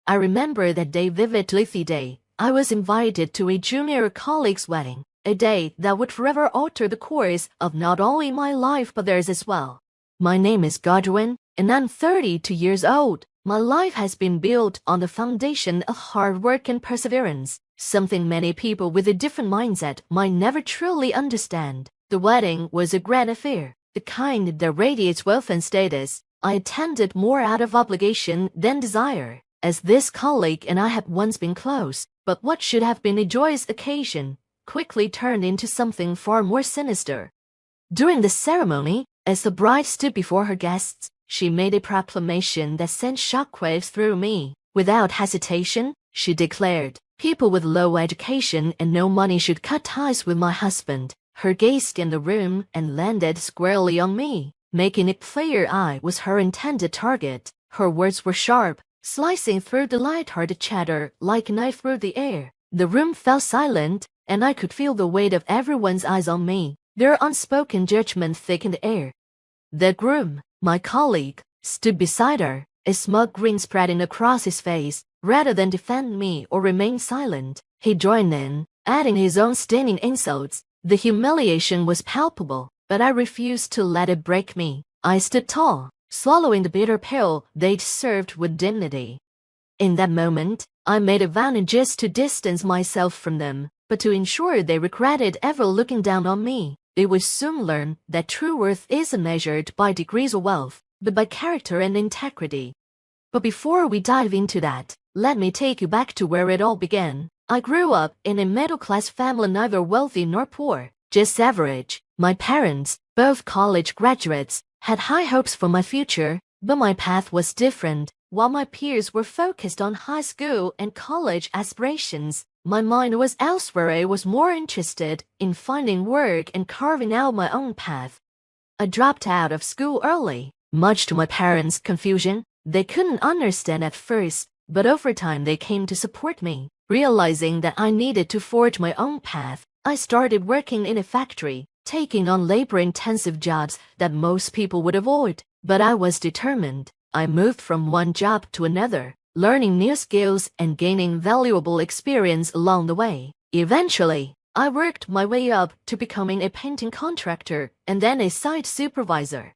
I remember that day vividly. The day I was invited to a junior colleague's wedding, a day that would forever alter the course of not only my life but theirs as well. My name is Godwin, and I'm 32 years old. My life has been built on the foundation of hard work and perseverance, something many people with a different mindset might never truly understand. The wedding was a grand affair, the kind that radiates wealth and status. I attended more out of obligation than desire, as this colleague and I had once been close, but what should have been a joyous occasion quickly turned into something far more sinister. During the ceremony, as the bride stood before her guests, she made a proclamation that sent shockwaves through me. Without hesitation, she declared, people with low education and no money should cut ties with my husband. Her gaze scanned the room and landed squarely on me, making it clear I was her intended target. Her words were sharp, slicing through the light-hearted chatter like a knife through the air. The room fell silent, and I could feel the weight of everyone's eyes on me. Their unspoken judgment thickened the air. The groom, my colleague, stood beside her, a smug grin spreading across his face. Rather than defend me or remain silent, he joined in, adding his own stinging insults. The humiliation was palpable, but I refused to let it break me. I stood tall, swallowing the bitter pill they'd served with dignity. In that moment, I made a vow not just to distance myself from them, but to ensure they regretted ever looking down on me. They would soon learn that true worth isn't measured by degrees of wealth, but by character and integrity. But before we dive into that, let me take you back to where it all began. I grew up in a middle-class family, neither wealthy nor poor, just average. My parents, both college graduates, had high hopes for my future, but my path was different. While my peers were focused on high school and college aspirations, my mind was elsewhere. I was more interested in finding work and carving out my own path. I dropped out of school early, much to my parents' confusion. They couldn't understand at first, but over time they came to support me. Realizing that I needed to forge my own path, I started working in a factory, taking on labor-intensive jobs that most people would avoid. But I was determined. I moved from one job to another, learning new skills and gaining valuable experience along the way. Eventually, I worked my way up to becoming a painting contractor and then a site supervisor.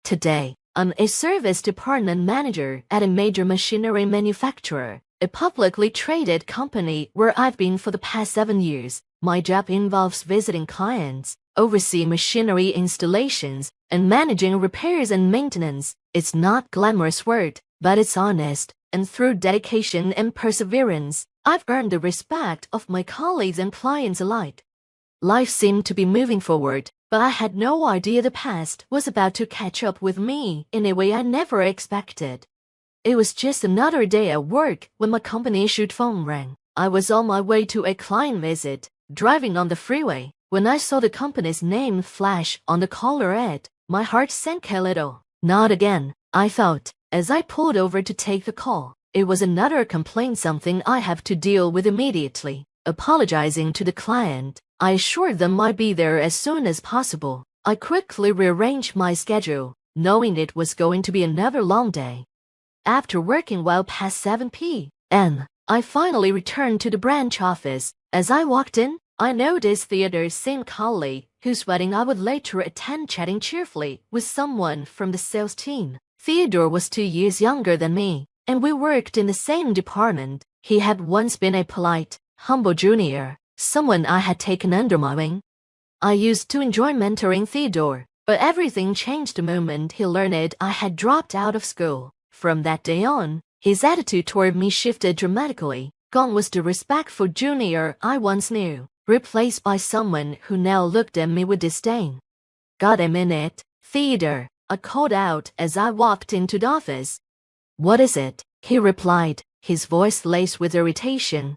Today, I'm a service department manager at a major machinery manufacturer, a publicly traded company where I've been for the past 7 years. My job involves visiting clients, overseeing machinery installations, and managing repairs and maintenance. It's not glamorous work, but it's honest, and through dedication and perseverance, I've earned the respect of my colleagues and clients alike. Life seemed to be moving forward, but I had no idea the past was about to catch up with me in a way I never expected. It was just another day at work when my company-issued phone rang. I was on my way to a client visit, driving on the freeway. When I saw the company's name flash on the caller ad, my heart sank a little. Not again, I thought, as I pulled over to take the call. It was another complaint, something I have to deal with immediately. Apologizing to the client, I assured them I'd be there as soon as possible. I quickly rearranged my schedule, knowing it was going to be another long day. After working well past 7 p.m., I finally returned to the branch office. As I walked in, I noticed Theodore's same colleague, whose wedding I would later attend, chatting cheerfully with someone from the sales team. Theodore was 2 years younger than me, and we worked in the same department. He had once been a polite, humble junior, someone I had taken under my wing. I used to enjoy mentoring Theodore, but everything changed the moment he learned I had dropped out of school. From that day on, his attitude toward me shifted dramatically. Gone was the respectful junior I once knew, replaced by someone who now looked at me with disdain. "Got a minute, Theodore?" I called out as I walked into the office. "What is it?" he replied, his voice laced with irritation.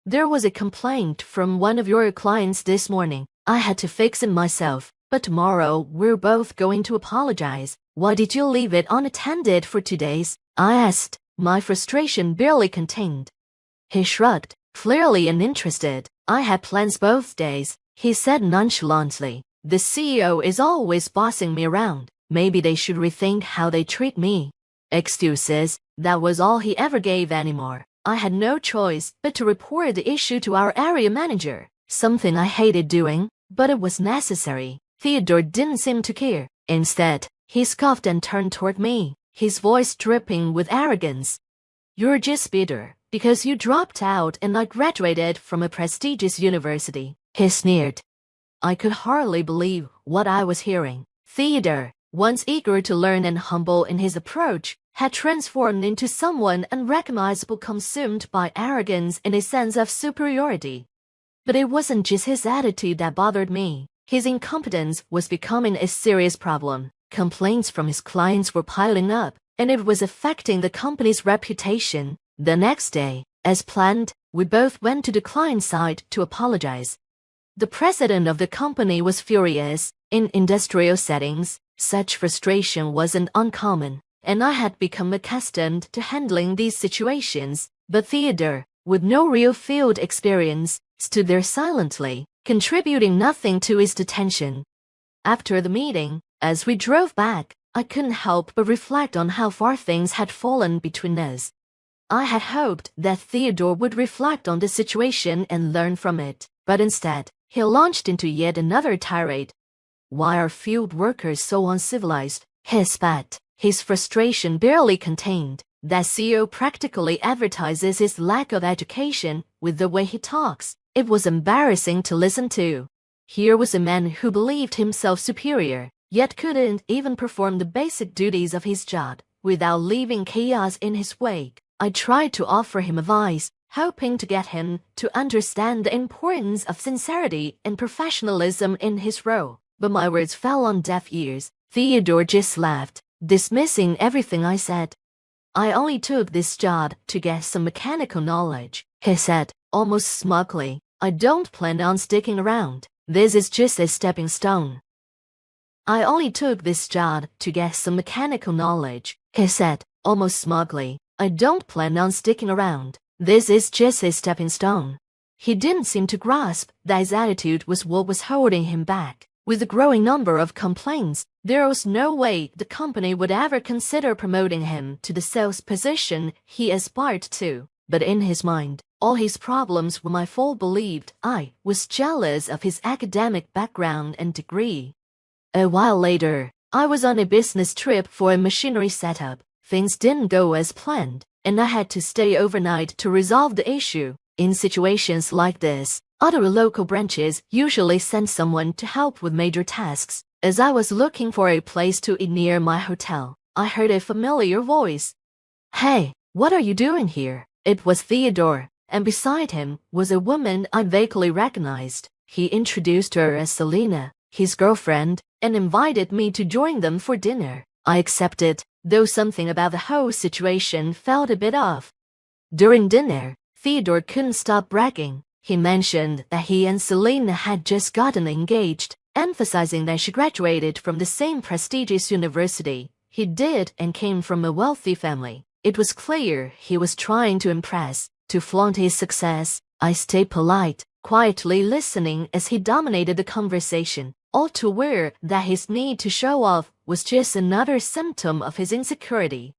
"There was a complaint from one of your clients this morning. I had to fix it myself, but tomorrow we're both going to apologize. Why did you leave it unattended for 2 days?" I asked, my frustration barely contained. He shrugged, clearly uninterested. "I had plans both days," he said nonchalantly. "The CEO is always bossing me around. Maybe they should rethink how they treat me." Excuses, that was all he ever gave anymore. I had no choice but to report the issue to our area manager, something I hated doing, but it was necessary. Theodore didn't seem to care. Instead, he scoffed and turned toward me, his voice dripping with arrogance. "You're just bitter because you dropped out and I graduated from a prestigious university," he sneered. I could hardly believe what I was hearing. Theodore, once eager to learn and humble in his approach, had transformed into someone unrecognizable, consumed by arrogance and a sense of superiority. But it wasn't just his attitude that bothered me. His incompetence was becoming a serious problem. Complaints from his clients were piling up, and it was affecting the company's reputation. The next day, as planned, we both went to the client side to apologize. The president of the company was furious. In industrial settings, such frustration wasn't uncommon, and I had become accustomed to handling these situations. But Theodore, with no real field experience, stood there silently, contributing nothing to his detention. After the meeting, as we drove back, I couldn't help but reflect on how far things had fallen between us. I had hoped that Theodore would reflect on the situation and learn from it, but instead, he launched into yet another tirade. "Why are field workers so uncivilized?" he spat, his frustration barely contained. "That CEO practically advertises his lack of education with the way he talks." It was embarrassing to listen to. Here was a man who believed himself superior, yet couldn't even perform the basic duties of his job without leaving chaos in his wake. I tried to offer him advice, hoping to get him to understand the importance of sincerity and professionalism in his role, but my words fell on deaf ears. Theodore just laughed, dismissing everything I said. "I only took this job to get some mechanical knowledge," he said, almost smugly. "I don't plan on sticking around. This is just a stepping stone." "I only took this job to get some mechanical knowledge," he said, almost smugly. "I don't plan on sticking around. This is just a stepping stone." He didn't seem to grasp that his attitude was what was holding him back. With the growing number of complaints, there was no way the company would ever consider promoting him to the sales position he aspired to. But in his mind, all his problems were my fault. Believed I was jealous of his academic background and degree. A while later, I was on a business trip for a machinery setup. Things didn't go as planned, and I had to stay overnight to resolve the issue. In situations like this, other local branches usually send someone to help with major tasks. As I was looking for a place to eat near my hotel, I heard a familiar voice. "Hey, what are you doing here?" It was Theodore, and beside him was a woman I vaguely recognized. He introduced her as Selena, his girlfriend, and invited me to join them for dinner. I accepted, though something about the whole situation felt a bit off. During dinner, Theodore couldn't stop bragging. He mentioned that he and Selena had just gotten engaged, emphasizing that she graduated from the same prestigious university he did and came from a wealthy family. It was clear he was trying to impress, to flaunt his success. I stayed polite, quietly listening as he dominated the conversation, all too aware that his need to show off was just another symptom of his insecurity.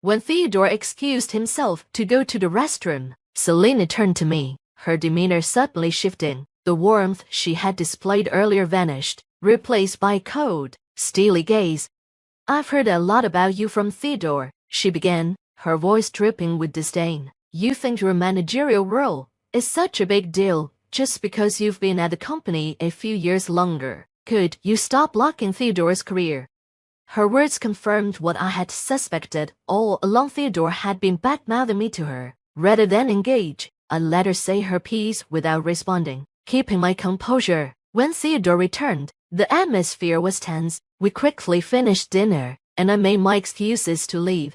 When Theodore excused himself to go to the restroom, Selena turned to me, her demeanor suddenly shifting. The warmth she had displayed earlier vanished, replaced by a cold, steely gaze. "I've heard a lot about you from Theodore," she began, her voice dripping with disdain. "You think your managerial role is such a big deal just because you've been at the company a few years longer. Could you stop blocking Theodore's career?" Her words confirmed what I had suspected all along. Theodore had been bad-mouthing me to her. Rather than engage, I let her say her piece without responding, keeping my composure. When Theodore returned, the atmosphere was tense. We quickly finished dinner, and I made my excuses to leave.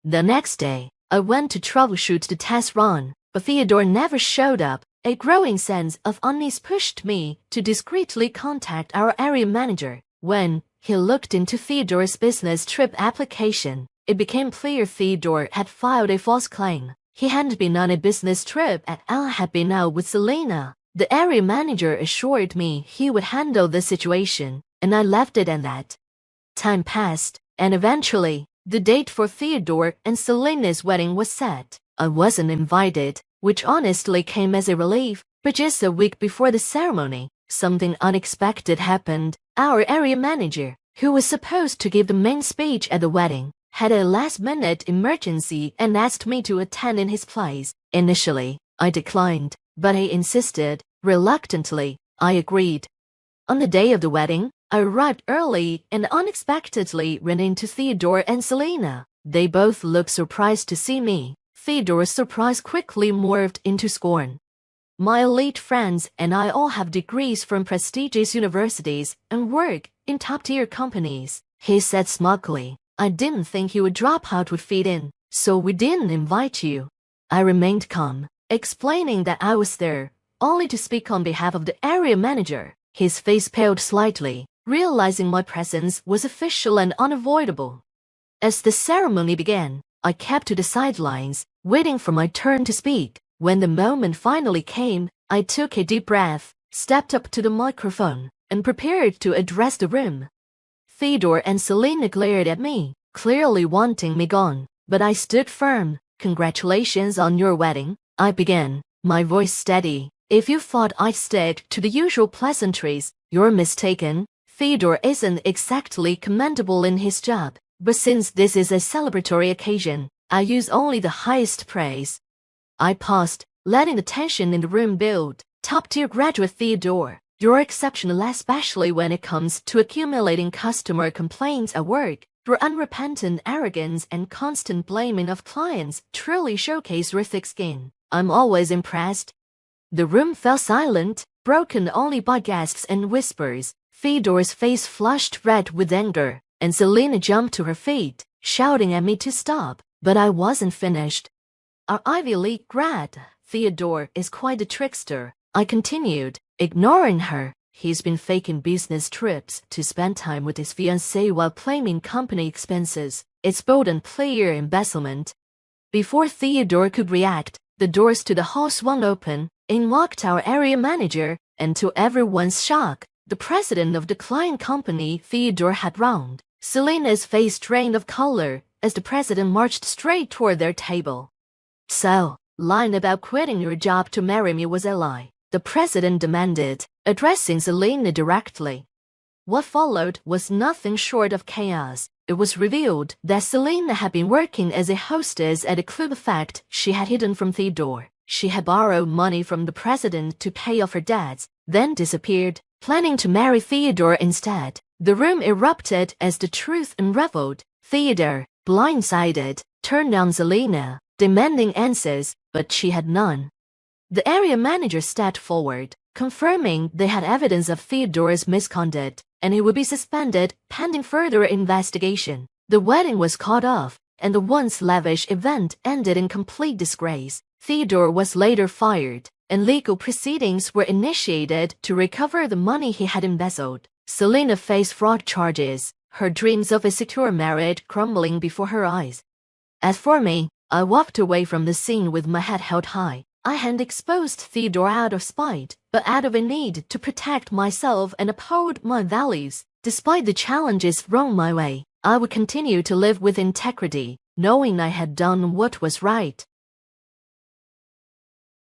The next day, I went to troubleshoot the test run, but Theodore never showed up. A growing sense of unease pushed me to discreetly contact our area manager. When he looked into Theodore's business trip application, it became clear Theodore had filed a false claim. He hadn't been on a business trip and I had been out with Selena. The area manager assured me he would handle the situation, and I left it at that. Time passed, and eventually, The date for Theodore and Selena's wedding was set. I wasn't invited, which honestly came as a relief, but just a week before the ceremony, something unexpected happened. Our area manager, who was supposed to give the main speech at the wedding, had a last-minute emergency and asked me to attend in his place. Initially, I declined, but he insisted. Reluctantly, I agreed. On the day of the wedding, I arrived early and unexpectedly ran into Theodore and Selena. They both looked surprised to see me. Theodore's surprise quickly morphed into scorn. My elite friends and I all have degrees from prestigious universities and work in top-tier companies, he said smugly. I didn't think you would drop out would fit in, so we didn't invite you. I remained calm, explaining that I was there only to speak on behalf of the area manager. His face paled slightly, realizing my presence was official and unavoidable. As the ceremony began, I kept to the sidelines, waiting for my turn to speak. When the moment finally came, I took a deep breath, stepped up to the microphone, and prepared to address the room. Theodore and Selena glared at me, clearly wanting me gone, but I stood firm. Congratulations on your wedding, I began, my voice steady. If you thought I'd stick to the usual pleasantries, you're mistaken. Theodore isn't exactly commendable in his job, but since this is a celebratory occasion, I use only the highest praise. I paused, letting the tension in the room build. Top-tier graduate Theodore, you're exceptional, especially when it comes to accumulating customer complaints at work. Your unrepentant arrogance and constant blaming of clients truly showcase your thick skin. I'm always impressed. The room fell silent, broken only by gasps and whispers. Theodore's face flushed red with anger, and Selena jumped to her feet, shouting at me to stop, but I wasn't finished. Our Ivy League grad, Theodore, is quite a trickster, I continued, ignoring her. He's been faking business trips to spend time with his fiancée while claiming company expenses. It's bold and clear embezzlement. Before Theodore could react, the doors to the hall swung open. In walked our area manager, and to everyone's shock, the president of the client company Theodore had round. Selena's face drained of color as the president marched straight toward their table. So, lying about quitting your job to marry me was a lie, the president demanded, addressing Selena directly. What followed was nothing short of chaos. It was revealed that Selena had been working as a hostess at a club, a fact she had hidden from Theodore. She had borrowed money from the president to pay off her debts, then disappeared, planning to marry Theodore instead. The room erupted as the truth unraveled. Theodore, blindsided, turned on Selena, demanding answers, but she had none. The area manager stepped forward, confirming they had evidence of Theodore's misconduct, and he would be suspended pending further investigation. The wedding was called off, and the once lavish event ended in complete disgrace. Theodore was later fired, and legal proceedings were initiated to recover the money he had embezzled. Selena faced fraud charges, her dreams of a secure marriage crumbling before her eyes. As for me, I walked away from the scene with my head held high. I hadn't exposed Theodore out of spite, but out of a need to protect myself and uphold my values. Despite the challenges thrown my way, I would continue to live with integrity, knowing I had done what was right.